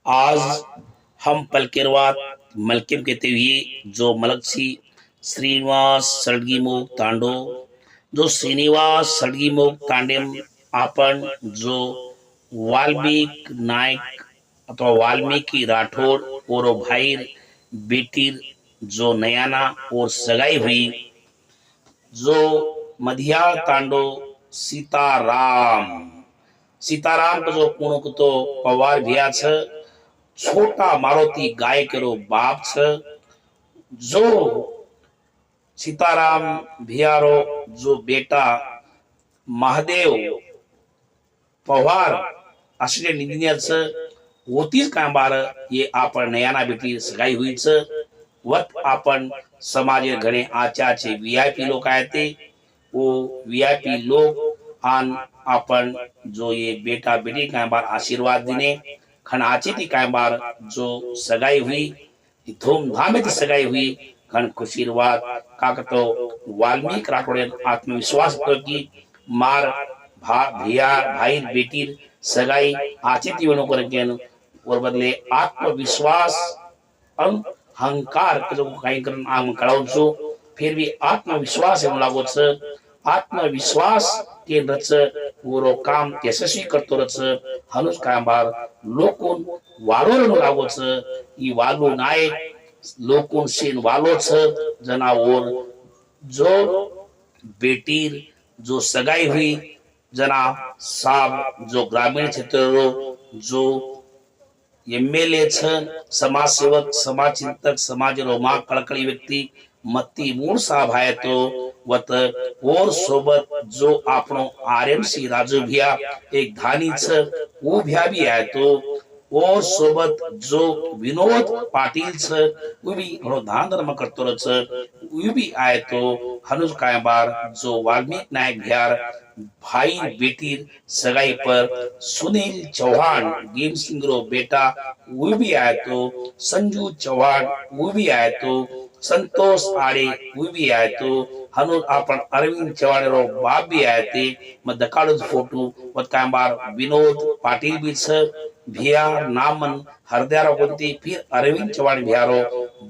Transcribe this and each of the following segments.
आज हम पलकेरवात मलकिम कहते हुए जो मलकसी श्रीनिवास सडगीमुख तांडो जो श्रीनिवास सडगीमुख तांडेम आपण जो वाल्मीक नायक अथवा वाल्मीकि राठौड़ और भाई बेटीर जो नयाना और सगाई हुई जो मधियाळ तांडो सीताराम सीताराम को जो पूर्ण को तो पवार भैया छ छोटा मारुति गाय करो बाप छ जो सीताराम भियारो जो बेटा महादेव पवार असले इंजिनियर छ होतीच काय बार ये आपण नयाना बेटी सगाई हुई छ वत आपण समाजे घणे आचाचे वीआईपी लोक आहेत ते वो वीआईपी लोक आन आपण जो ये बेटा बेटी काय बार आशीर्वाद देने खन आची थी काय बार जो सगाई हुई धूमधाम से सगाई हुई खन खुशीरवाद काकतो वाल्मीकि राठौड़ आत्मविश्वास तो की मार भैया भाई बेटी सगाई आची थी उनको रखेन और बदले आत्मविश्वास अहंकार जो काही करून आम कळवছো फिर भी आत्मविश्वास येऊ लागो छ आत्मविश्वास के रच वो काम यशस्वी करतो रच हनुस कांबार लोकून वालोर लागो छ ई वालो नाय लोकून सेन वालो छ जनावर जो बेटीर जो सगाई हुई जना साब जो ग्रामीण क्षेत्र जो एमएलए छ समाज सेवक समाज चिंतक समाज रो मा कळकळी व्यक्ती मत्ती मूळ साहब आहे तो वत और सोबत जो आपणो आरएमसी राजू भैया एक धानी छ वो भैया भी आहे तो और सोबत जो विनोद पाटील छ वो भी घणो दान धर्म करतो छ वो भी आहे तो हनुज काय बार जो वाल्मीकि नायक भैया भाई बेटी सगाई पर सुनील चौहान गेम सिंह रो बेटा वो भी आए तो संजू चौहान वो भी आए तो संतोष आड़े वो भी आए तो हनु आपण अरविंद चौहान रो बाप भी आए थे मदकाड़ो फोटो वतकांबार विनोद पाटिल भी छ भिया नामन हरद्यारो कोणती फिर अरविंद चौहान भियारो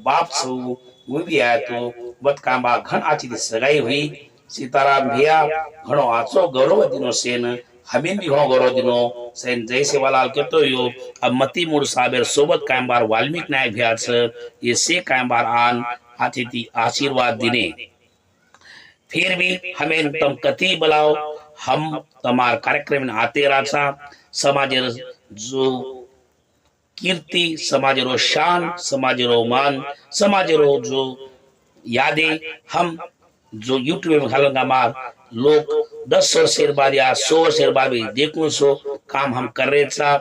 बाप छ वो भी आए तो वतकांबा घण आची सगाई हुई सीताराम भैया घणो आचो गौरव दिनो सेन हमें भी घणो गौरव दिनो सेन जय सेवालाल कहतो यो अब मती मूड साबेर सोबत कायमबार वाल्मीकि नायक भैया छ ये से कायमबार आन अतिथि आशीर्वाद दिने फिर भी हमें तम कति बुलाओ हम तमार कार्यक्रम में आते राचा समाजेर जो कीर्ति समाजेरो शान समाजेरो मान समाजेरो जो यादें हम जो यूट्यूब में घालूंगा मार लोग 10 वर्षेर बाद या 100 वर्षेर बाद भी देखो सो काम हम कर रहे था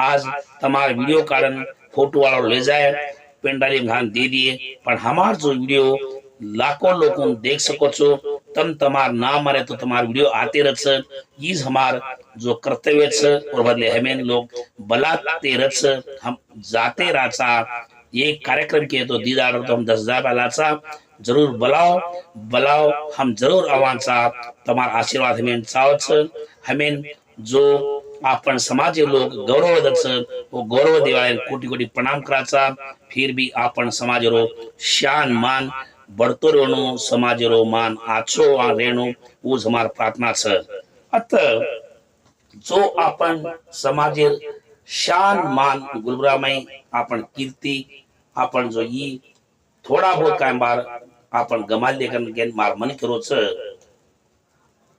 आज तमार वीडियो कारण फोटो वाला ले जाए पेंडाली में घान दे दिए पर हमार जो वीडियो लाखों लोगों देख सको छो तम तमार नाम मरे तो तमार वीडियो आते रह इस हमार जो कर्तव्य छ और बदले हमें लोग बलाते रह हम जाते राचा ये कार्यक्रम के तो दीदार तो हम 10,000 लाचा जरूर बुलाओ बुलाओ हम जरूर आवांचा तमार आशीर्वाद हमें चाहो हमें जो आपण समाज लोग गौरव दच वो गौरव देवाले कोटी कोटी प्रणाम कराचा फिर भी आपण समाज रो शान मान बढ़तो रेणु समाज रो मान आछो आ रेणु वो हमार प्रार्थना छ अत जो आपण समाजेर शान मान गुलबरामय आपण कीर्ति आपण जो ई थोड़ा बहुत काय बार आपण गमाल लेकर गेन मार मन करो छ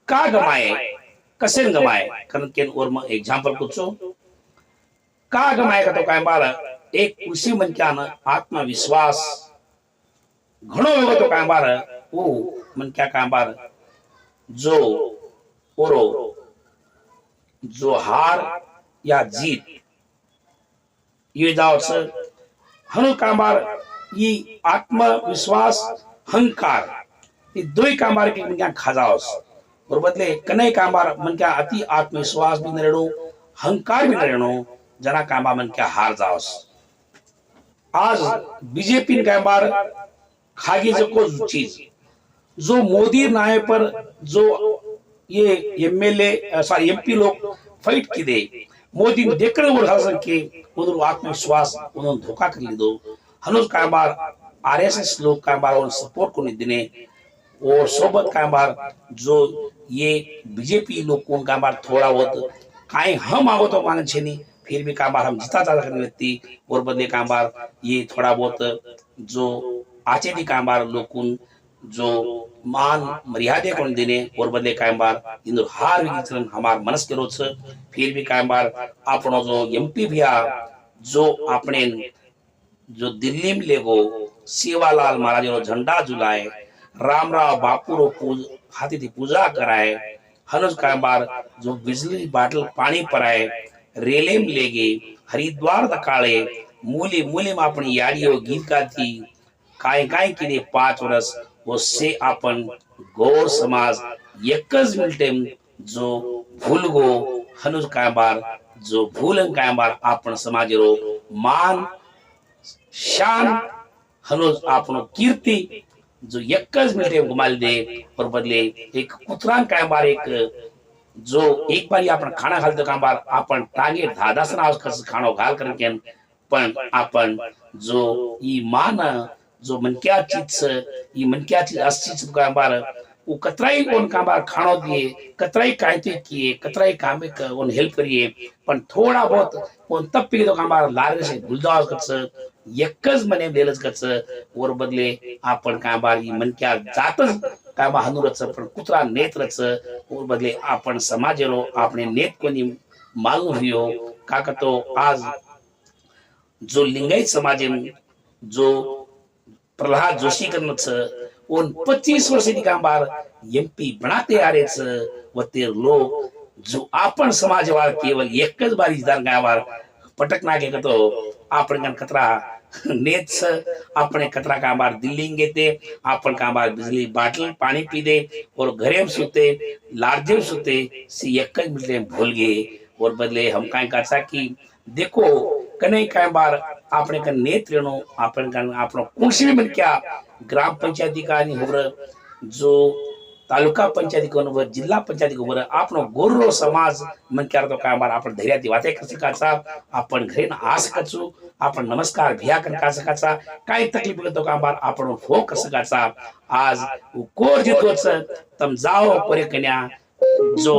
का गमाए कसे गमाए कारण केन और म एग्जांपल कुछो का गमाए का तो काय बार एक उसी मन क्या न आत्मविश्वास घणो होगो तो काय बार वो मन क्या काय बार जो ओरो जो हार या जीत ये जाओ छ हनु काय बार ये आत्मविश्वास अहंकार ये दो ही कामबार के क्या खजाओस और बदले कने कामबार मन क्या अति आत्मविश्वास भी न रेणो अहंकार भी न रेणो जना कामबार मन क्या हार जाओस आज बीजेपी कामबार खागी जो को चीज जो मोदी नाय पर जो ये एमएलए सॉरी एमपी लोग फाइट की दे मोदी देखकर ओळखायचं की उधर आत्मविश्वास उन्होंने धोखा कर लीधो हनुज काय बार आरएसएस लोग काय बार उन्हें सपोर्ट को नहीं देने और सोबत काय बार जो ये बीजेपी लोग को काय बार थोड़ा बहुत काई हम आगो तो माने छे नहीं फिर भी काय बार हम जिता चाल करने लगती और बदले काय बार ये थोड़ा बहुत जो आचे दी काय बार लोग जो मान मर्यादे कोण देने और बदले काय बार इंदुर हार विचरण हमार मनस के रोज फिर भी काय बार आपनो जो एमपी भैया जो अपने जो दिल्ली में लेगो सेवालाल महाराज रो झंडा झुलाए रामराव बापू रो हाथी थी पूजा कराए हनुज काय बार जो बिजली बाटल पानी पराए रेले में ले गए हरिद्वार दकाळे मूली मूली में अपनी यारियों गीत गाती काय काय किने 5 वर्ष उससे अपन गौर समाज एकच मिनिटे जो भूल गो हनुज काय बार जो भूलन काय बार आपण समाज रो मान शान हनुज आपनो कीर्ति जो एकच मिनिटे गुमाल दे और बदले एक कुतरान काय बार एक जो एक बारी आपण खाना घालतो काय बार आपण टांगे धादासन आवाज कस खाणो घाल करके पण आपण जो ई मान जो मनक्या चीज ई मनक्या चीज असचीज काय बार वो कतराई कोण काय बार खाणो दिए कतराई कायते किए कतराई कामे कोण हेल्प करिए पण थोड़ा बहुत कोण तप्पी तो काय बार लारे से भूलदाव कच एकच मने देलच कच और बदले आपण काय बार ई मनक्या जातच काय बा हनुरच पण कुत्रा नेत्रच और बदले आपण समाजेरो आपने नेत कोणी मालूम हियो काका तो आज जो लिंगायत समाज जो प्रहलाद जोशी करनच उन 25 वर्ष की काम बार एमपी बनाते आ रहे व ते लोग जो आपण समाज वाल केवल एकच बारी दार गावार पटक नागे तो आपण गण कतरा नेत अपने कतरा का बार दिल्ली गेते अपन का बार बिजली बाटल पानी पी दे और घरे में सोते लार्जे में सोते सी एक मिनट भूल गए और बदले हम काय करसा कि देखो कने काय बार आपने का नेत्र नो आपन का आपनो कुंसी में क्या ग्राम पंचायती का नहीं हो जो तालुका पंचायती को जिल्हा पंचायती को आपनो गोरो समाज मन क्या तो काय बार आपण धैर्याती वाते कर सकाचा आपण घरे ना आ सकचू आपण नमस्कार भिया कर सकाचा काय तकलीफ तो काय बार आपण फोन कर सकाचा आज कोर जितोच तम जाओ कोरे कन्या जो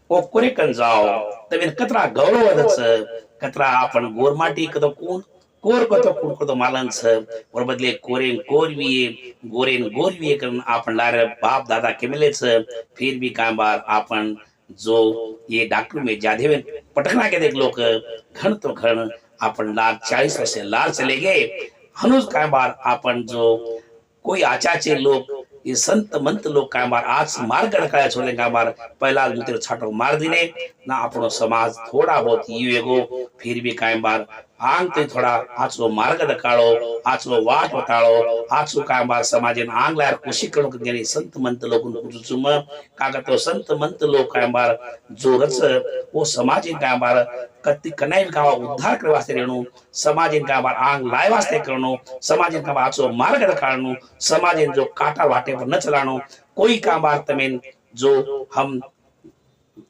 ओ कोरे कन जाओ तवे कतरा गौरव वदच कतरा आपण गोरमाटी कतो कोण कोर कतो मालन छ और बदले कोरेन कोरवीए गोरेन गोरवीए करन आपण लारे बाप दादा केमले छ फिर भी काय बार आपण जो ये डॉक्टर में जादेवन पटकना के देख लोग घन तो घन आपण लाल 40 वर्ष लाल चले गए हनुज काय बार आपण जो कोई आचाचे लोग ये संत मंत लोग काय बार आज मार्ग रखाया छोड़े काय बार पहला दूसरे छाटो मार दिने ना अपनो समाज थोड़ा बहुत युएगो फिर भी काय बार आंग ते थोड़ा आचलो मार्ग दकाळो आचलो वाट बताळो आचलो काय बार समाजेन आंग लार कोशिश करो के संत मंत लोगन कुचुम काका तो संत मंत लोग काय बार जो रच वो समाजेन काय बार कत्ती कनाई का उद्धार कर वास्ते रेणु समाजेन काय बार आंग लाय वास्ते करनो समाजेन का आचलो मार्ग दकाळनो समाजेन जो काटा वाटे पर न चलानो कोई का बार तमेन जो हम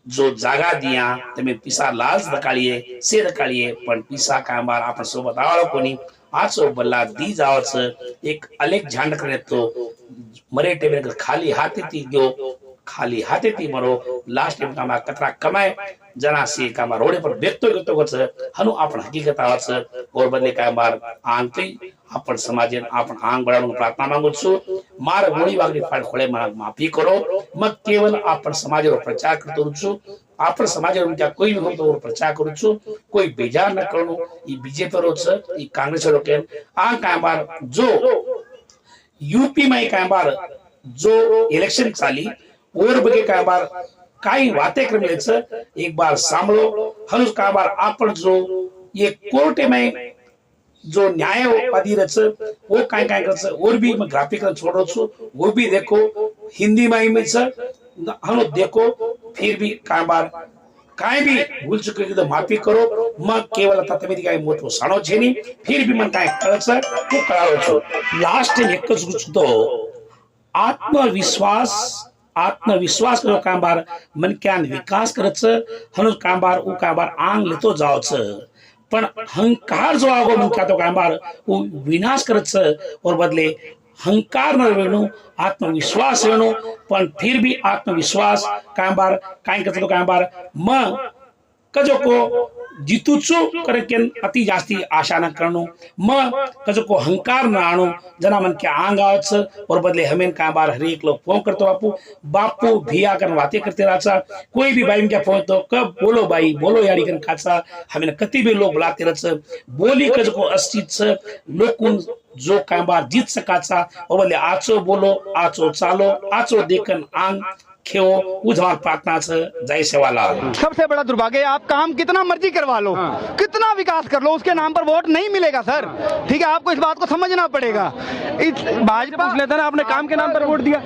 जो जागा दिया तमे पिसा लाज दकाळीए से दकाळीए पण पिसा काय बार आपण सोबत आवळो कोणी आचो बल्ला दी जावच एक अलेख झांड करे तो मरे टेबल खाली हाथे ती गयो खाली हाथे ती मरो लास्ट टाइम का कतरा कमाए जना से का रोडे पर बेतो गतो गच हनु आपण हकीकत आवच और बदले काय बार आंती आपण समाजेन आपण आंग बळावून प्रार्थना मागू छु मार गोळी वागली फाड खोळे मला माफी करो मग केवल आपण समाजेरो प्रचार करतो छु आपण समाजेरो त्या कोई भी होतो प्रचार करू छु कोई बेजार न करू ई बीजेपी रोच ई कांग्रेस लोकेन आ काय बार जो यूपी में काय बार जो इलेक्शन चाली और बगे काय बार काही वाते क्रमेच एक बार सांभळो हनुज काय बार आपण जो ये कोर्ट में जो न्यायवादी रच वो काय काय करछ और भी मैं ग्राफिकल छोड़ो छु वो भी देखो हिंदी में ही हनो देखो फिर भी काय बार काय भी भूल चुके तो माफी करो मग केवल आता तमें काय मोठो साणो छे नी फिर भी मन काय कळछ तो कळालो छु लास्ट एकच गुचतो आत्मविश्वास आत्मविश्वास करो काम बार मन क्यान विकास करच हनु काम बार उ काम बार आंग लेतो जाओच पण हंकार जो आगो मन क्या तो काम बार उ विनाश करच और बदले हंकार न वेणु आत्मविश्वास वेणु पण फिर भी आत्मविश्वास काम बार काय करतो तो काम बार म कजो को जीतूचो करे के अति जास्ती आशा न करणो म कजो को हंकार न आणो जना मन के आंग आवच और बदले हमें का बार हर एक लोग फोन करतो बापू भिया कर बातें करते राचा कोई भी भाई में क्या फोन तो कब बोलो भाई बोलो यारी कन खाचा हमें कति भी लोग बुलाते रच बोली कजो को अस्तित्व लोकुन जो काम बार जीत सकाचा और बदले आचो बोलो आचो चालो आचो देखन आंग खेओ उधार प्रार्थना से जय सेवालाल। सबसे बड़ा दुर्भाग्य है, आप काम कितना मर्जी करवा लो, कितना विकास कर लो, उसके नाम पर वोट नहीं मिलेगा सर। ठीक है, आपको इस बात को समझना पड़ेगा। भाजपा पूछ लेता ना, आपने काम के नाम पर वोट दिया?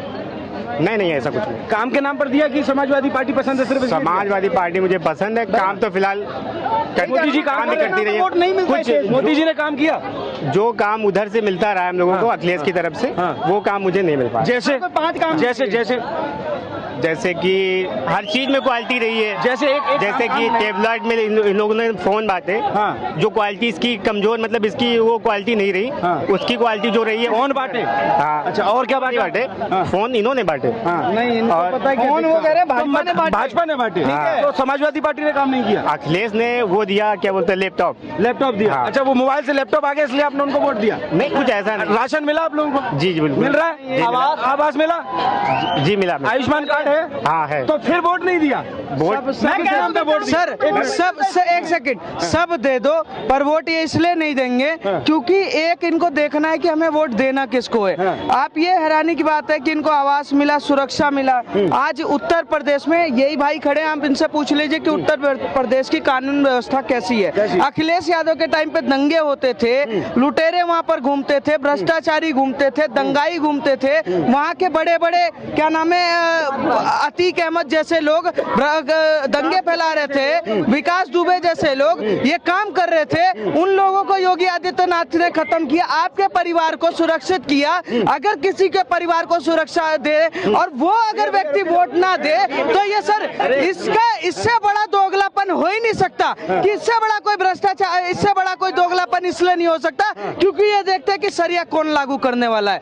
नहीं, ऐसा कुछ नहीं। काम के नाम पर दिया कि समाजवादी पार्टी पसंद है? सिर्फ समाजवादी पार्टी मुझे पसंद है। काम तो फिलहाल मोदी जी काम नहीं करती रही है, वोट नहीं मिलता। कुछ मोदी जी ने काम किया, जो काम उधर से मिलता रहा है हम लोगों को अखिलेश की तरफ से, वो काम मुझे नहीं मिल पाया। जैसे 5 काम, जैसे कि हर चीज में क्वालिटी रही है। जैसे कि टेबलेट में इन लोगों ने फोन बांटे, जो क्वालिटी इसकी कमजोर, मतलब इसकी वो क्वालिटी नहीं रही, उसकी क्वालिटी जो रही है फोन बांटे। हाँ, अच्छा, और क्या बांटे? फोन इन्होंने बांटे। नहीं, पता है फोन वो कह रहे भाजपा ने बांटे। तो समाजवादी पार्टी ने काम नहीं किया। अखिलेश ने वो दिया, क्या बोलते हैं, लैपटॉप दिया। अच्छा, वो मोबाइल से लैपटॉप आ गया इसलिए आपने उनको वोट दिया? नहीं, कुछ ऐसा नहीं। राशन मिला आप लोगों को? जी बिल्कुल मिल रहा है। आवास मिला? जी मिला। आयुष्मान कार्ड है? हाँ है। तो फिर वोट नहीं दिया? वोट सर एक सेकंड, सब दे दो पर वोट ये इसलिए नहीं देंगे क्योंकि एक इनको देखना है कि हमें वोट देना किसको है। आप ये हैरानी की बात है कि इनको आवास मिला, सुरक्षा मिला। आज उत्तर प्रदेश में यही भाई खड़े हैं, आप इनसे पूछ लीजिए कि उत्तर प्रदेश की कानून व्यवस्था कैसी है। अखिलेश यादव के टाइम पे दंगे होते थे, लुटेरे वहां पर घूमते थे, भ्रष्टाचारी घूमते थे, दंगाई घूमते थे, वहां के बड़े बड़े क्या नाम है अतीक अहमद जैसे लोग दंगे फैला रहे थे, विकास दुबे जैसे लोग ये काम कर रहे थे। उन लोगों को योगी आदित्यनाथ ने खत्म किया, आपके परिवार को सुरक्षित किया। अगर किसी के परिवार को सुरक्षा दे और वो अगर व्यक्ति वोट ना दे तो ये सर इससे बड़ा दोगलापन हो ही नहीं सकता कि इससे बड़ा कोई भ्रष्टाचार, इससे बड़ा कोई दोगलापन इसलिए नहीं हो सकता क्योंकि ये देखते हैं कि सरिया कौन लागू करने वाला है,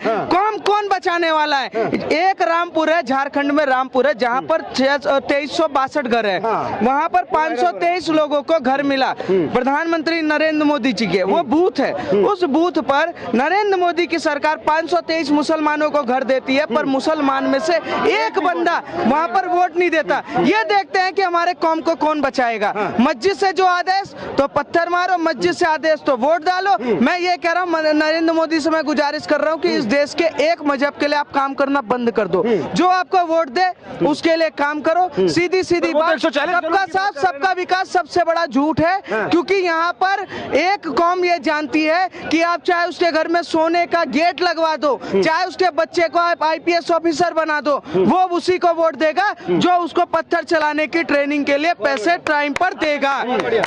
कौन बचाने वाला है। एक रामपुर है, झारखंड में रामपुर है, जहाँ पर 2362 घर है, वहाँ पर 523 लोगों को घर मिला प्रधानमंत्री नरेंद्र मोदी जी के, वो बूथ है। उस बूथ पर नरेंद्र मोदी की सरकार 523 मुसलमानों को घर देती है, पर मुसलमान में से एक बंदा वहाँ पर वोट नहीं देता। ये देखते हैं कि हमारे कौम को कौन बचाएगा। मस्जिद से जो आदेश तो पत्थर मारो, मस्जिद से आदेश तो वोट डालो। मैं ये कह रहा हूँ, नरेंद्र मोदी से मैं गुजारिश कर रहा हूँ कि इस देश के एक मजहब के लिए आप काम करना बंद कर दो। जो आपको वोट दे उसके लिए काम करो। सीधी बात, सबका साथ सबका विकास सबसे बड़ा झूठ है, क्योंकि यहाँ पर एक कौम ये जानती है कि आप चाहे उसके घर में सोने का गेट लगवा दो, चाहे उसके बच्चे को आप IPS ऑफिसर बना दो, वो उसी को वोट देगा जो उसको पत्थर चलाने की ट्रेनिंग के लिए पैसे टाइम पर देगा।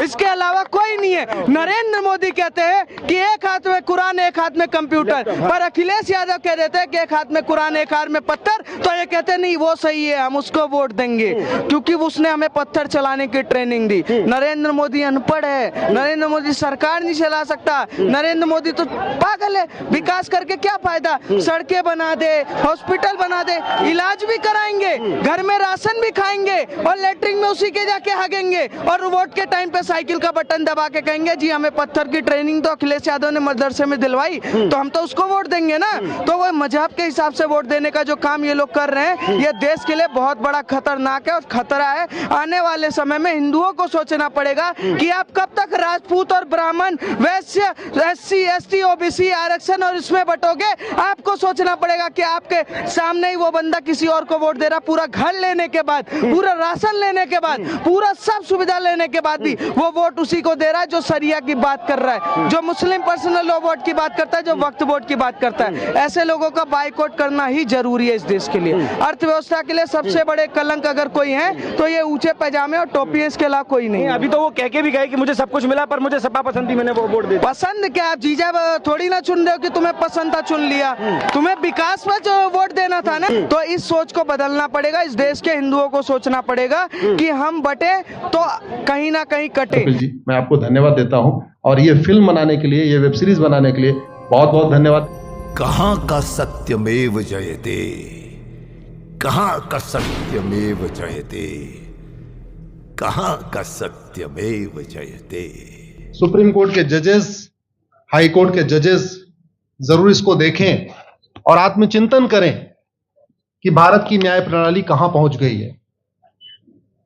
इसके अलावा कोई नहीं है। नरेंद्र मोदी कहते हैं कि एक हाथ में कुरान एक हाथ में कंप्यूटर, पर अखिलेश यादव कह देते हैं कि एक हाथ में कुरान एक हाथ में पत्थर। तो ये कहते नहीं वो सही है, हम उसको वोट देंगे क्योंकि उसने हमें पत्थर चलाने की ट्रेनिंग दी। नरेंद्र मोदी अनपढ़ है, नरेंद्र मोदी सरकार नहीं चला सकता, नरेंद्र मोदी तो पागल है। विकास करके क्या फायदा? सड़कें बना दे, हॉस्पिटल बना दे, इलाज भी कराएंगे, घर में राशन भी खाएंगे और लेटरिन में उसी के जाके हगेंगे और वोट के टाइम पे साइकिल का बटन दबा के कहेंगे जी हमें पत्थर की ट्रेनिंग तो अखिलेश यादव ने मदरसे में दिलवाई तो हम तो उसको वोट देंगे ना। तो वो मजहब के हिसाब से वोट देने का जो काम ये लोग कर रहे हैं, ये देश के लिए बहुत बड़ा खतरनाक है और खतरा है। आने वाले समय में हिंदुओं को सोचना पड़ेगा कि आप कब तक राजपूत और ब्राह्मण, वैश्य, SC ST OBC आरक्षण और इसमें बटोगे। आपको सोचना पड़ेगा कि आपके सामने ही वो बंदा किसी और को वोट दे रहा, पूरा घर लेने के बाद, पूरा राशन लेने के बाद, पूरा सब सुविधा लेने के बाद भी वो वोट उसी को दे रहा है जो सरिया की बात कर रहा है, जो मुस्लिम पर्सनल लॉ वोट की बात कर करता है जो वक्त बोर्ड की बात करता है। ऐसे लोगों का बाइकआउट करना ही जरूरी है इस देश के लिए। अर्थव्यवस्था के लिए सबसे बड़े कलंक अगर कोई है तो ये ऊंचे पैजामे और टोपी, इसके अलावा कोई नहीं। अभी तो वो कह के भी गए कि मुझे सब कुछ मिला पर मुझे सपा पसंद थी, मैंने वो वोट दे दिया। पसंद क्या, आप जीजा थोड़ी ना चुन रहे हो कि तुम्हें पसंद था चुन लिया, तुम्हें विकास पर जो वोट देना था ना। तो इस सोच को बदलना पड़ेगा, इस देश के हिंदुओं को सोचना पड़ेगा कि हम बटे तो कहीं ना कहीं कटे। कपिल जी, मैं आपको धन्यवाद देता हूं और ये फिल्म बनाने के लिए, ये वेब सीरीज बनाने के लिए बहुत बहुत धन्यवाद। कहां का सत्यमेव जयते, कहां का सत्यमेव जयते, कहां का सत्यमेव जयते। सुप्रीम कोर्ट के जजेस, हाई कोर्ट के जजेस जरूर इसको देखें और आत्मचिंतन करें कि भारत की न्याय प्रणाली कहां पहुंच गई है।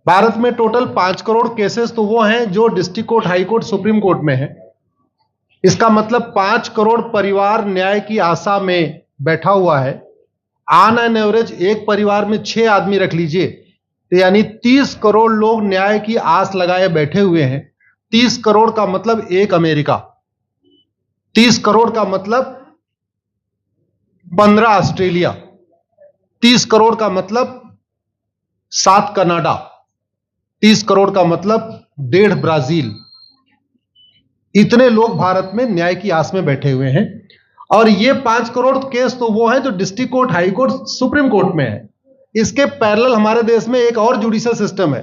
भारत में टोटल 5 करोड़ केसेस तो वो हैं जो district court, high court, supreme court में है। इसका मतलब 5 करोड़ परिवार न्याय की आशा में बैठा हुआ है। ऑन एन एवरेज एक परिवार में 6 आदमी रख लीजिए, तो यानी 30 करोड़ लोग न्याय की आस लगाए बैठे हुए हैं। 30 करोड़ का मतलब एक अमेरिका, 30 करोड़ का मतलब 15 ऑस्ट्रेलिया, 30 करोड़ का मतलब 7 कनाडा, 30 करोड़ का मतलब 1.5 ब्राजील। इतने लोग भारत में न्याय की आस में बैठे हुए हैं। और ये 5 करोड़ केस तो वो हैं जो district court, high court, supreme court में है। इसके पैरेलल हमारे देश में एक और जुडिशियल सिस्टम है,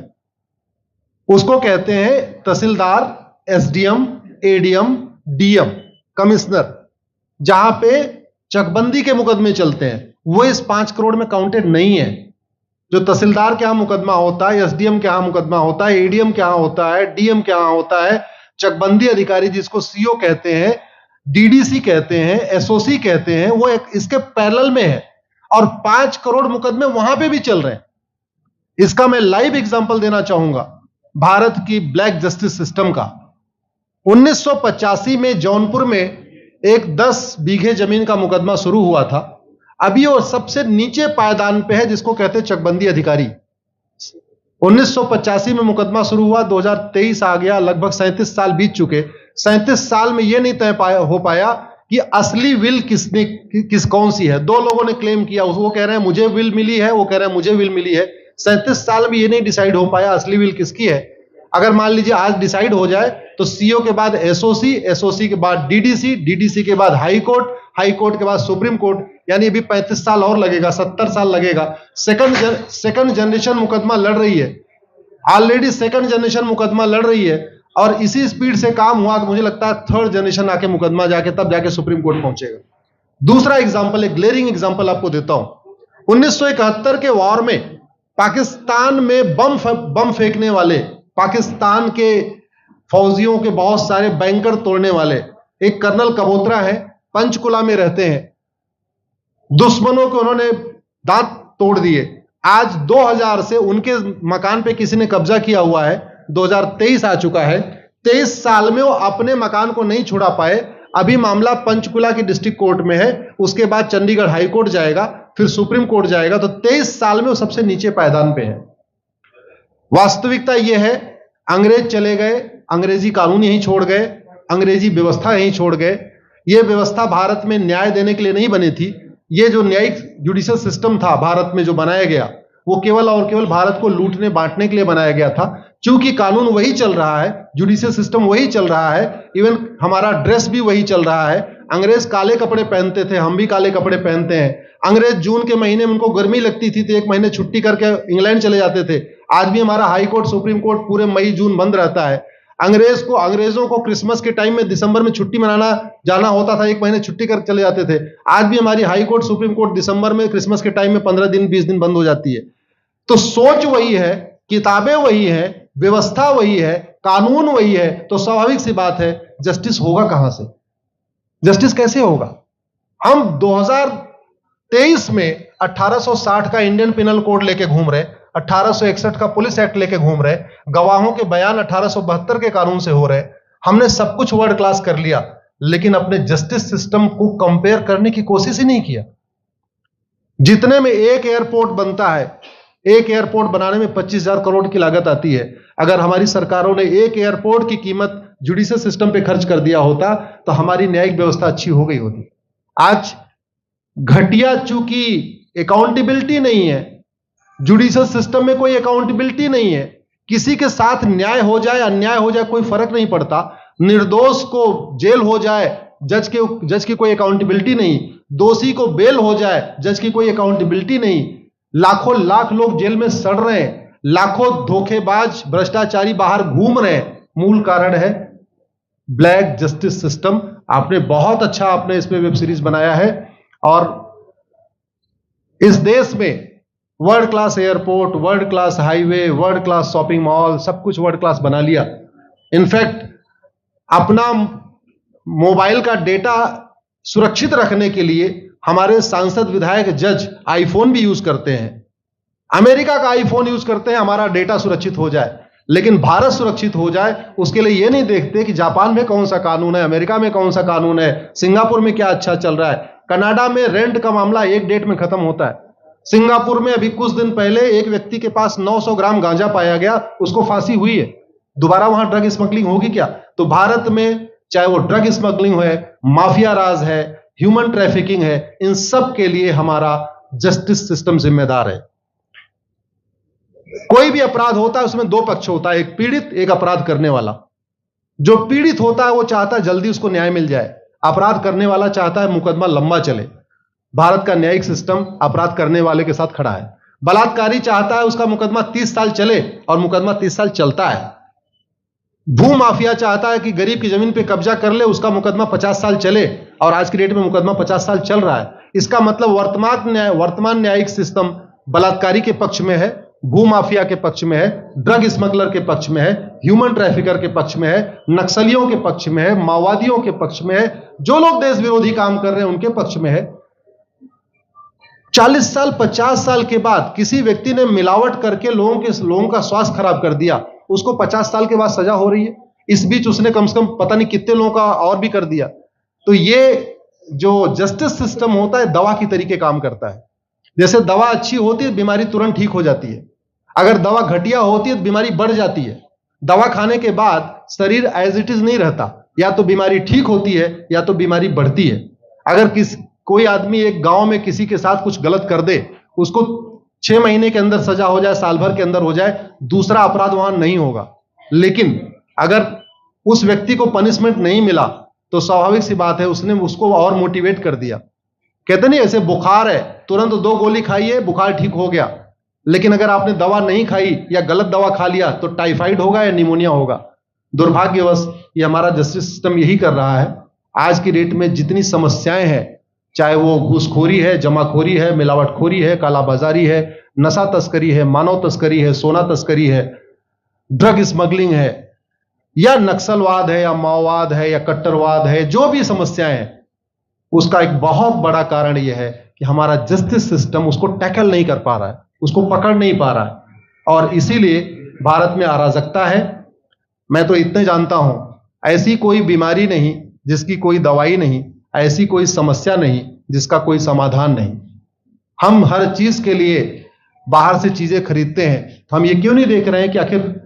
उसको कहते हैं तहसीलदार, एसडीएम, एडीएम, डीएम, कमिश्नर, जहां पे चकबंदी के मुकदमे चलते हैं। वो इस 5 करोड़ में काउंटेड नहीं है। जो तहसीलदार के यहां मुकदमा होता है, एसडीएम के यहां मुकदमा होता है, एडीएम के यहां होता है, डीएम के यहां होता है, चकबंदी अधिकारी जिसको सीओ कहते हैं, डीडीसी कहते हैं, एसओसी कहते हैं, वो इसके पैरेलल में है। और 5 करोड़ मुकदमे वहां पे भी चल रहे हैं। इसका मैं लाइव एग्जांपल देना चाहूंगा भारत की ब्लैक जस्टिस सिस्टम का। 1985 में जौनपुर में एक 10 बीघे जमीन का मुकदमा शुरू हुआ था। अभी वो सबसे नीचे पायदान पे है, जिसको कहते हैं चकबंदी अधिकारी। 1985 में मुकदमा शुरू हुआ, 2023 आ गया, लगभग 37 साल बीत चुके। 37 साल में यह नहीं तय हो पाया कि असली विल कौन सी है। 2 लोगों ने क्लेम किया, वो कह रहे हैं मुझे विल मिली है, वो कह रहे हैं मुझे विल मिली है। 37 साल में यह नहीं डिसाइड हो पाया असली विल किसकी है। अगर मान लीजिए आज डिसाइड हो जाए तो सीओ के बाद एसओसी, एसओसी के बाद डीडीसी, डीडीसी के बाद हाई कोर्ट, हाई कोर्ट के बाद सुप्रीम कोर्ट, यानी अभी 35 साल और लगेगा, 70 साल लगेगा। सेकंड जनरेशन मुकदमा लड़ रही है, ऑलरेडी सेकंड जनरेशन मुकदमा लड़ रही है। और इसी स्पीड से काम हुआ तो मुझे लगता है 3rd जनरेशन आके मुकदमा तब जाके सुप्रीम कोर्ट पहुंचेगा। दूसरा एग्जांपल, एक ग्लेरिंग एग्जांपल आपको देता हूं। 1971 के वॉर में पाकिस्तान में बम फेंकने वाले, पाकिस्तान के फौजियों के बहुत सारे बैंकर तोड़ने वाले एक कर्नल कबोत्रा है, पंचकुला में रहते हैं। दुश्मनों के उन्होंने दांत तोड़ दिए। आज 2000 से उनके मकान पे किसी ने कब्जा किया हुआ है। 2023 आ चुका है, 23 साल में वो अपने मकान को नहीं छुड़ा पाए। अभी मामला पंचकुला की डिस्ट्रिक्ट कोर्ट में है, उसके बाद चंडीगढ़ हाई कोर्ट जाएगा, फिर सुप्रीम कोर्ट जाएगा। तो 23 साल में वो सबसे नीचे पायदान पे है। वास्तविकता यह है, अंग्रेज चले गए, अंग्रेजी कानून यहीं छोड़ गए, अंग्रेजी व्यवस्था यहीं छोड़ गए। यह व्यवस्था भारत में न्याय देने के लिए नहीं बनी थी। यह जो न्यायिक जुडिशियल सिस्टम था भारत में जो बनाया गया, वो केवल और केवल भारत को लूटने बांटने के लिए बनाया गया था। क्योंकि कानून वही चल रहा है, जुडिशियल सिस्टम वही चल रहा है, इवन हमारा ड्रेस भी वही चल रहा है। अंग्रेज काले कपड़े पहनते थे, हम भी काले कपड़े पहनते हैं। अंग्रेज जून के महीने में उनको गर्मी लगती थी तो 1 महीने छुट्टी करके इंग्लैंड चले जाते थे। आज भी हमारा हाई कोर्ट, सुप्रीम कोर्ट पूरे मई जून बंद रहता है। अंग्रेजों को क्रिसमस के टाइम में दिसंबर में छुट्टी मनाना जाना होता था, 1 महीने छुट्टी कर चले जाते थे। आज भी हमारी हाई कोर्ट, सुप्रीम कोर्ट दिसंबर में क्रिसमस के टाइम में 15 दिन 20 दिन बंद हो जाती है। तो सोच वही है, किताबें वही है, व्यवस्था वही है, कानून वही है। तो स्वाभाविक सी बात है, जस्टिस होगा कहां से? जस्टिस कैसे होगा? हम 2023 में 1860 का इंडियन पिनल कोड लेके घूम रहे, 1861 का पुलिस एक्ट लेके घूम रहे, गवाहों के बयान 1872 के कानून से हो रहे। हमने सब कुछ वर्ल्ड क्लास कर लिया, लेकिन अपने जस्टिस सिस्टम को कंपेयर करने की कोशिश ही नहीं किया। जितने में एक एयरपोर्ट बनता है, एक एयरपोर्ट बनाने में 25,000 करोड़ की लागत आती है। अगर हमारी सरकारों ने एक एयरपोर्ट की कीमत जुडिशियल सिस्टम पे खर्च कर दिया होता तो हमारी न्यायिक व्यवस्था अच्छी हो गई होती। आज घटिया, चूंकि अकाउंटेबिलिटी नहीं है, जुडिशियल सिस्टम में कोई अकाउंटेबिलिटी नहीं है, किसी के साथ न्याय हो जाए अन्याय हो जाए कोई फर्क नहीं पड़ता, निर्दोष को जेल हो जाए जज की कोई अकाउंटेबिलिटी नहीं, दोषी को बेल हो जाए जज की कोई अकाउंटेबिलिटी नहीं, लाखों लाख लोग जेल में सड़ रहे हैं, लाखों धोखेबाज भ्रष्टाचारी बाहर घूम रहे हैं। मूल कारण है ब्लैक जस्टिस सिस्टम। आपने बहुत अच्छा आपने इस पे वेब सीरीज बनाया है और इस देश में world class airport, world class highway, world class shopping mall, सब कुछ वर्ल्ड क्लास बना लिया। इनफैक्ट अपना मोबाइल का डेटा सुरक्षित रखने के लिए हमारे सांसद, विधायक, जज आईफोन भी यूज करते हैं, अमेरिका का आईफोन यूज करते हैं हमारा डेटा सुरक्षित हो जाए। लेकिन भारत सुरक्षित हो जाए उसके लिए यह नहीं देखते कि जापान में कौन सा कानून है, अमेरिका में कौन सा कानून है, सिंगापुर में क्या अच्छा चल रहा है। कनाडा में रेंट का मामला एक डेट में खत्म होता है। सिंगापुर में अभी कुछ दिन पहले एक व्यक्ति के पास 900 ग्राम गांजा पाया गया, उसको फांसी हुई है। दोबारा वहां ड्रग स्मगलिंग होगी क्या? तो भारत में चाहे वो ड्रग स्मगलिंग है, माफिया राज है, ह्यूमन ट्रैफिकिंग है, इन सब के लिए हमारा जस्टिस सिस्टम जिम्मेदार है। कोई भी अपराध होता है उसमें दो पक्ष होता है, एक पीड़ित, एक अपराध करने वाला। जो पीड़ित होता है वो चाहता है जल्दी उसको न्याय मिल जाए, अपराध करने वाला चाहता है मुकदमा लंबा चले। भारत का न्यायिक सिस्टम अपराध करने वाले के साथ खड़ा है। बलात्कारी चाहता है उसका मुकदमा 30 साल चले और मुकदमा 30 साल चलता है। भू माफिया चाहता है कि गरीब की जमीन पे कब्जा कर ले, उसका मुकदमा 50 साल चले और आज की डेट में मुकदमा 50 साल चल रहा है। इसका मतलब वर्तमान न्यायिक सिस्टम बलात्कारी के पक्ष में है, भू माफिया के पक्ष में है, ड्रग स्मगलर के पक्ष में है, ह्यूमन ट्रैफिकर के पक्ष में है, नक्सलियों के पक्ष में है, माओवादियों के पक्ष में है, जो लोग देश विरोधी काम कर रहे हैं उनके पक्ष में है। 40 साल 50 साल के बाद किसी व्यक्ति ने मिलावट करके लोगों का स्वास्थ्य खराब कर दिया, उसको 50 साल के बाद सजा हो रही है। इस बीच उसने कम से कम पता नहीं कितने लोगों का और भी कर दिया। तो ये जो जस्टिस सिस्टम होता है दवा की तरीके काम करता है। जैसे दवा अच्छी होती है बीमारी तुरंत ठीक हो जाती है, अगर दवा घटिया होती है तो बीमारी बढ़ जाती है। दवा खाने के बाद शरीर एज इट इज नहीं रहता, या तो बीमारी ठीक होती है या तो बीमारी बढ़ती है। अगर कोई आदमी एक गांव में किसी के साथ कुछ गलत कर दे, उसको 6 महीने के अंदर सजा हो जाए, साल भर के अंदर हो जाए, दूसरा अपराध वहां नहीं होगा। लेकिन अगर उस व्यक्ति को पनिशमेंट नहीं मिला तो स्वाभाविक सी बात है उसने उसको और मोटिवेट कर दिया। कहते नहीं ऐसे बुखार है, तुरंत 2 गोली खाइए बुखार ठीक हो गया। लेकिन अगर आपने दवा नहीं खाई या गलत दवा खा लिया तो टाइफाइड होगा या निमोनिया होगा। दुर्भाग्यवश ये हमारा जस्टिस सिस्टम यही कर रहा है। आज की डेट में जितनी समस्याएं हैं, चाहे वो घूसखोरी है, जमाखोरी है, मिलावटखोरी है, कालाबाजारी है, नशा तस्करी है, मानव तस्करी है, सोना तस्करी है, ड्रग स्मगलिंग है, या नक्सलवाद है, या माओवाद है, या कट्टरवाद है, जो भी समस्याएं हैं, उसका एक बहुत बड़ा कारण यह है कि हमारा जस्टिस सिस्टम उसको टैकल नहीं कर पा रहा है, उसको पकड़ नहीं पा रहा है। और इसीलिए भारत में अराजकता है। मैं तो इतने जानता हूं, ऐसी कोई बीमारी नहीं जिसकी कोई दवाई नहीं, ऐसी कोई समस्या नहीं जिसका कोई समाधान नहीं। हम हर चीज के लिए बाहर से चीजें खरीदते हैं, तो हम ये क्यों नहीं देख रहे हैं कि आखिर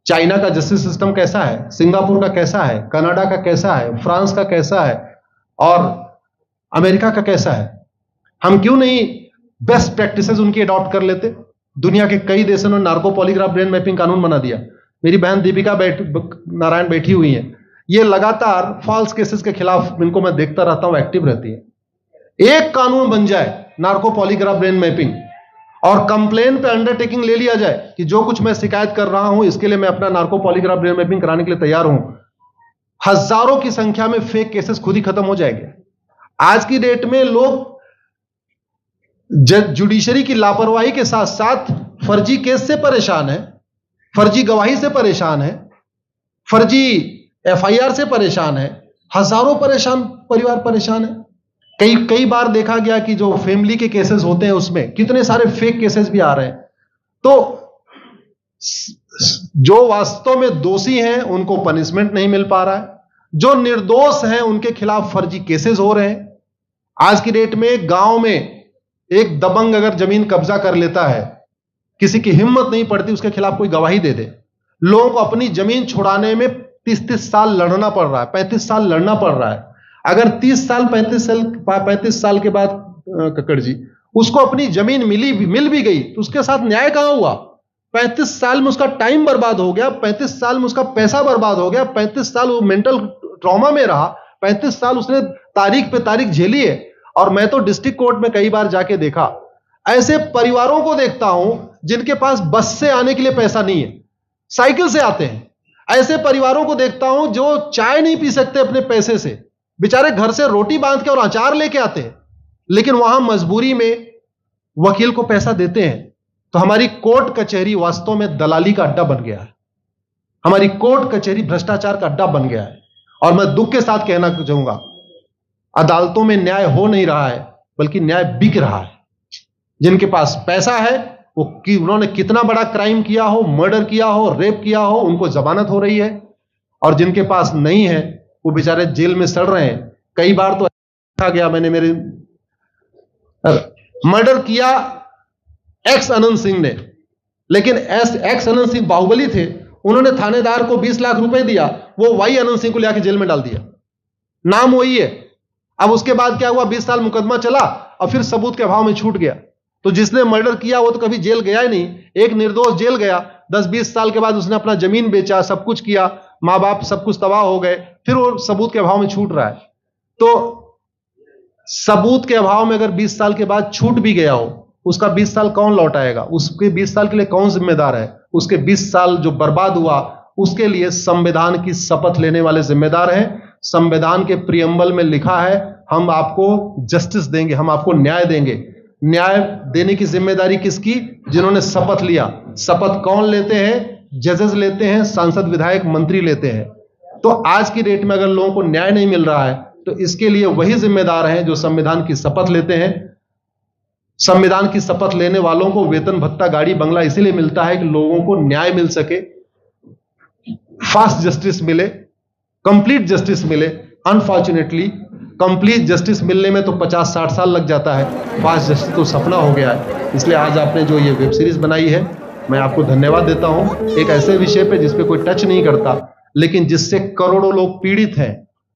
चाइना का जस्टिस सिस्टम कैसा है, सिंगापुर का कैसा है, कनाडा का कैसा है, फ्रांस का कैसा है और अमेरिका का कैसा है। हम क्यों नहीं बेस्ट प्रैक्टिसेस उनकी अडॉप्ट कर लेते। दुनिया के कई देशों ने नार्को पॉलीग्राफ ब्रेन मैपिंग कानून बना दिया। मेरी बहन दीपिका नारायण बैठी हुई है, ये लगातार फॉल्स केसेस के खिलाफ, इनको मैं देखता रहता हूं, एक्टिव रहती है। एक कानून बन जाए नार्को पॉलीग्राफ ब्रेन मैपिंग और कंप्लेन पे अंडरटेकिंग ले लिया जाए कि जो कुछ मैं शिकायत कर रहा हूं इसके लिए मैं अपना नार्को पॉलीग्राफ ब्रेन मैपिंग कराने के लिए तैयार हूं, हजारों की संख्या में फेक केसेस खुद ही खत्म हो जाएंगे। आज की डेट में लोग जुडिशरी की लापरवाही के साथ साथ फर्जी केस से परेशान है, फर्जी गवाही से परेशान है, फर्जी एफआईआर से परेशान है, हजारों परिवार परेशान है। कई बार देखा गया कि जो फैमिली के केसेस होते हैं उसमें कितने सारे फेक केसेस भी आ रहे हैं। तो जो वास्तव में दोषी हैं उनको पनिशमेंट नहीं मिल पा रहा है, जो निर्दोष हैं उनके खिलाफ फर्जी केसेस हो रहे हैं। आज की डेट में गांव में एक दबंग अगर जमीन कब्जा कर लेता है, किसी की हिम्मत नहीं पड़ती उसके खिलाफ कोई गवाही दे दे। लोगों को अपनी जमीन छुड़ाने में 30-30 साल लड़ना पड़ रहा है, 35 साल लड़ना पड़ रहा है। अगर 30 साल 35 साल के बाद कक्कड़ जी उसको अपनी जमीन मिल भी गई तो उसके साथ न्याय कहां हुआ? 35 साल में उसका टाइम बर्बाद हो गया, 35 साल में उसका पैसा बर्बाद हो गया, 35 साल वो मेंटल ट्रॉमा में रहा, 35 साल उसने तारीख पे तारीख झेली है। और मैं तो डिस्ट्रिक्ट कोर्ट में कई बार जाके देखा, ऐसे परिवारों को देखता हूं जिनके पास बस से आने के लिए पैसा नहीं है, साइकिल से आते हैं। ऐसे परिवारों को देखता हूं जो चाय नहीं पी सकते अपने पैसे से, बेचारे घर से रोटी बांध के और अचार लेके आते हैं, लेकिन वहां मजबूरी में वकील को पैसा देते हैं। तो हमारी कोर्ट कचहरी वास्तव में दलाली का अड्डा बन गया है, हमारी कोर्ट कचहरी भ्रष्टाचार का अड्डा बन गया है। और मैं दुख के साथ कहना चाहूंगा, अदालतों में न्याय हो नहीं रहा है, बल्कि न्याय बिक रहा है। जिनके पास पैसा है वो उन्होंने कितना बड़ा क्राइम किया हो, मर्डर किया हो, रेप किया हो, उनको जमानत हो रही है, और जिनके पास नहीं है वो बेचारे जेल में सड़ रहे हैं। कई बार तो देखा गया, मैंने मेरे मर्डर किया एक्स अनंत सिंह ने, लेकिन एक्स अनंत सिंह बाहुबली थे, उन्होंने थानेदार को 20 लाख रुपए दिया, वो वाई अनंत सिंह को लेकर जेल में डाल दिया, नाम वही है। अब उसके बाद क्या हुआ, 20 साल मुकदमा चला और फिर सबूत के अभाव में छूट गया। तो जिसने मर्डर किया वो तो कभी जेल गया ही नहीं, एक निर्दोष जेल गया, 10-20 साल के बाद उसने अपना जमीन बेचा, सब कुछ किया, माँ बाप सब कुछ तबाह हो गए, फिर वो सबूत के अभाव में छूट रहा है। तो सबूत के अभाव में अगर 20 साल के बाद छूट भी गया हो, उसका 20 साल कौन लौटाएगा? उसके 20 साल के लिए कौन जिम्मेदार है? उसके 20 साल जो बर्बाद हुआ उसके लिए संविधान की शपथ लेने वाले जिम्मेदार हैं। संविधान के प्रियम्बल में लिखा है, हम आपको जस्टिस देंगे, हम आपको न्याय देंगे। न्याय देने की जिम्मेदारी किसकी? जिन्होंने शपथ लिया। शपथ कौन लेते हैं? जजेस लेते हैं, सांसद विधायक मंत्री लेते हैं। तो आज की डेट में अगर लोगों को न्याय नहीं मिल रहा है तो इसके लिए वही जिम्मेदार हैं जो संविधान की शपथ लेते हैं। संविधान की शपथ लेने वालों को वेतन भत्ता गाड़ी बंगला इसीलिए मिलता है कि लोगों को न्याय मिल सके, फास्ट जस्टिस मिले, कंप्लीट जस्टिस मिले। अनफॉर्चुनेटली कंप्लीट जस्टिस मिलने में तो 50-60 साल लग जाता है, फास्ट जस्टिस तो सपना हो गया है। इसलिए आज आपने जो ये वेब सीरीज बनाई है, मैं आपको धन्यवाद देता हूं। एक ऐसे विषय पे जिस पे कोई टच नहीं करता, लेकिन जिससे करोड़ों लोग पीड़ित हैं।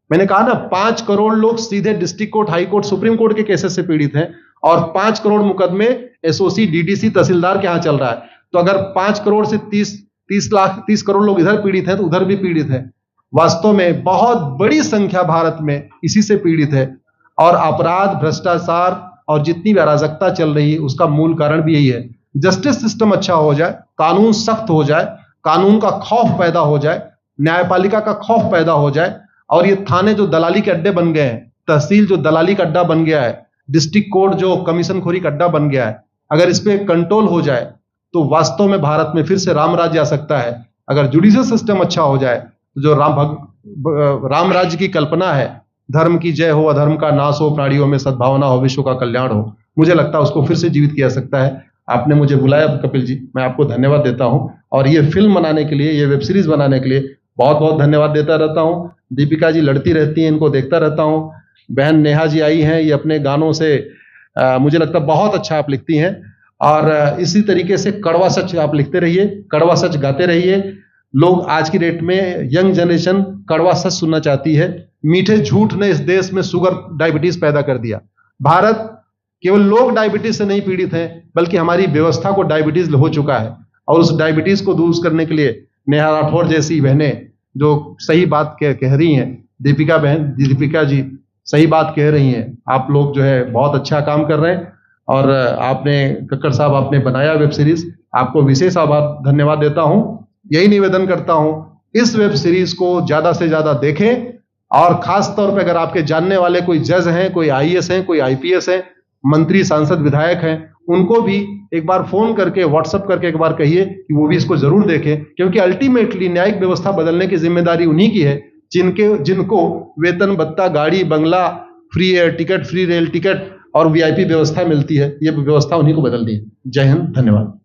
मैंने कहा ना, 5 करोड़ लोग सीधे district court, high court, supreme court के केसेस से पीड़ित हैं, और 5 करोड़ मुकदमे एसओसी, डीडीसी, तहसीलदार के यहां चल रहा है। तो अगर 5 करोड़ से 30 करोड़ लोग इधर पीड़ित हैं तो उधर भी पीड़ित है। वास्तव में बहुत बड़ी संख्या भारत में इसी से पीड़ित है। और अपराध, भ्रष्टाचार और जितनी भी अराजकता चल रही है उसका मूल कारण भी यही है। जस्टिस सिस्टम अच्छा हो जाए, कानून सख्त हो जाए, कानून का खौफ पैदा हो जाए, न्यायपालिका का खौफ पैदा हो जाए, और ये थाने जो दलाली के अड्डे बन गए हैं, तहसील जो दलाली का अड्डा बन गया है, डिस्ट्रिक्ट कोर्ट जो कमीशन खोरी का अड्डा बन गया है, अगर इस पे कंट्रोल हो जाए तो वास्तव में भारत में फिर से राम राज्य आ सकता है। अगर जुडिशियल सिस्टम अच्छा हो जाए तो जो राम राज्य की कल्पना है, धर्म की जय हो, अधर्म का नाश हो, प्राणियों में सद्भावना हो, विश्व का कल्याण हो, मुझे लगता है उसको फिर से जीवित किया सकता है। आपने मुझे बुलाया कपिल जी, मैं आपको धन्यवाद देता हूं। और ये फिल्म बनाने के लिए, ये वेब सीरीज बनाने के लिए बहुत बहुत धन्यवाद देता रहता हूं। दीपिका जी लड़ती रहती हैं, इनको देखता रहता हूं। बहन नेहा जी आई हैं, ये अपने गानों से मुझे लगता है बहुत अच्छा आप लिखती हैं। और इसी तरीके से कड़वा सच आप लिखते रहिए, कड़वा सच गाते रहिए। लोग आज की डेट में, यंग जनरेशन कड़वा सच सुनना चाहती है। मीठे झूठ ने इस देश में शुगर, डायबिटीज पैदा कर दिया। भारत केवल लोग डायबिटीज से नहीं पीड़ित हैं, बल्कि हमारी व्यवस्था को डायबिटीज हो चुका है। और उस डायबिटीज को दूर करने के लिए नेहा राठौर जैसी बहनें जो सही बात कह रही हैं, दीपिका जी सही बात कह रही हैं, आप लोग जो है बहुत अच्छा काम कर रहे हैं। और आपने, कक्कड़ साहब, आपने बनाया वेब सीरीज, आपको विशेष आभार, धन्यवाद देता हूं। यही निवेदन करता हूं, इस वेब सीरीज को ज्यादा से ज्यादा देखें। और खास तौर पे अगर आपके जानने वाले कोई जज हैं, कोई आईएएस हैं, कोई आईपीएस हैं, मंत्री, सांसद, विधायक हैं, उनको भी एक बार फोन करके, व्हाट्सएप करके एक बार कहिए कि वो भी इसको जरूर देखें। क्योंकि अल्टीमेटली न्यायिक व्यवस्था बदलने की जिम्मेदारी उन्हीं की है जिनको वेतन भत्ता, गाड़ी बंगला, free air ticket, free rail ticket और वीआईपी व्यवस्था मिलती है। ये व्यवस्था उन्हीं को बदलनी है। जय हिंद, धन्यवाद।